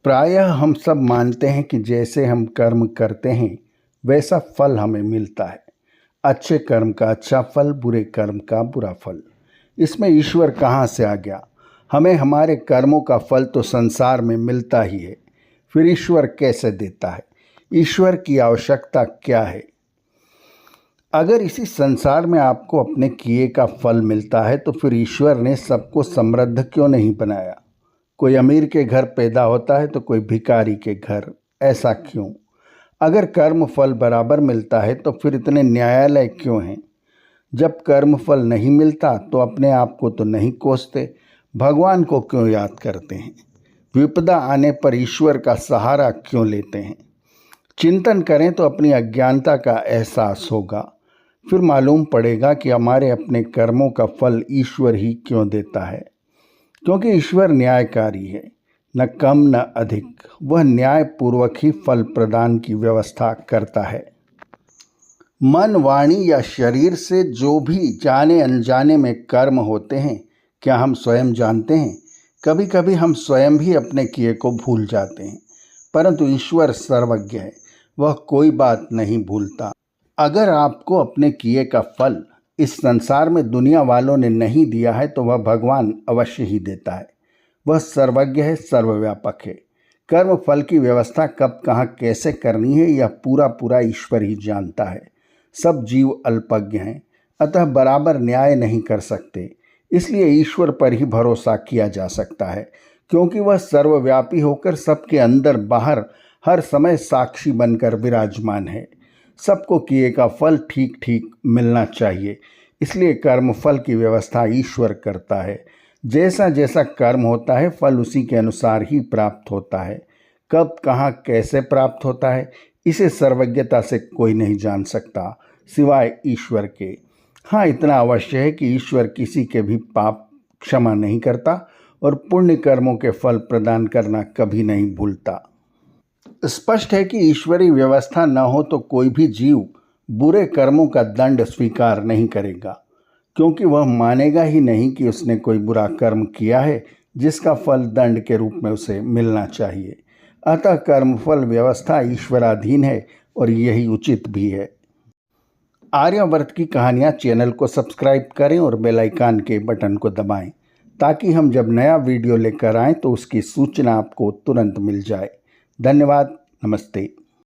प्रायः हम सब मानते हैं कि जैसे हम कर्म करते हैं वैसा फल हमें मिलता है। अच्छे कर्म का अच्छा फल, बुरे कर्म का बुरा फल। इसमें ईश्वर कहाँ से आ गया? हमें हमारे कर्मों का फल तो संसार में मिलता ही है, फिर ईश्वर कैसे देता है? ईश्वर की आवश्यकता क्या है? अगर इसी संसार में आपको अपने किए का फल मिलता है तो फिर ईश्वर ने सबको समृद्ध क्यों नहीं बनाया? कोई अमीर के घर पैदा होता है तो कोई भिखारी के घर, ऐसा क्यों? अगर कर्म फल बराबर मिलता है तो फिर इतने न्यायालय क्यों हैं? जब कर्म फल नहीं मिलता तो अपने आप को तो नहीं कोसते, भगवान को क्यों याद करते हैं? विपदा आने पर ईश्वर का सहारा क्यों लेते हैं? चिंतन करें तो अपनी अज्ञानता का एहसास होगा। फिर मालूम पड़ेगा कि हमारे अपने कर्मों का फल ईश्वर ही क्यों देता है। क्योंकि ईश्वर न्यायकारी है, न कम न अधिक। वह न्यायपूर्वक ही फल प्रदान की व्यवस्था करता है। मन, वाणी या शरीर से जो भी जाने अनजाने में कर्म होते हैं, क्या हम स्वयं जानते हैं? कभी कभी हम स्वयं भी अपने किए को भूल जाते हैं, परंतु ईश्वर सर्वज्ञ है, वह कोई बात नहीं भूलता। अगर आपको अपने किए का फल इस संसार में दुनिया वालों ने नहीं दिया है तो वह भगवान अवश्य ही देता है। वह सर्वज्ञ है, सर्वव्यापक है। कर्म फल की व्यवस्था कब, कहाँ, कैसे करनी है, यह पूरा ईश्वर ही जानता है। सब जीव अल्पज्ञ हैं, अतः बराबर न्याय नहीं कर सकते। इसलिए ईश्वर पर ही भरोसा किया जा सकता है, क्योंकि वह सर्वव्यापी होकर सबके अंदर बाहर हर समय साक्षी बनकर विराजमान है। सबको किए का फल ठीक ठीक मिलना चाहिए, इसलिए कर्म फल की व्यवस्था ईश्वर करता है। जैसा जैसा कर्म होता है फल उसी के अनुसार ही प्राप्त होता है। कब, कहाँ, कैसे प्राप्त होता है, इसे सर्वज्ञता से कोई नहीं जान सकता सिवाय ईश्वर के। हाँ, इतना अवश्य है कि ईश्वर किसी के भी पाप क्षमा नहीं करता और पुण्य कर्मों के फल प्रदान करना कभी नहीं भूलता। स्पष्ट है कि ईश्वरीय व्यवस्था न हो तो कोई भी जीव बुरे कर्मों का दंड स्वीकार नहीं करेगा, क्योंकि वह मानेगा ही नहीं कि उसने कोई बुरा कर्म किया है जिसका फल दंड के रूप में उसे मिलना चाहिए। अतः कर्मफल व्यवस्था ईश्वराधीन है और यही उचित भी है। आर्यावर्त की कहानियाँ चैनल को सब्सक्राइब करें और बेल आइकन के बटन को दबाएं, ताकि हम जब नया वीडियो लेकर आएँ तो उसकी सूचना आपको तुरंत मिल जाए। धन्यवाद। नमस्ते।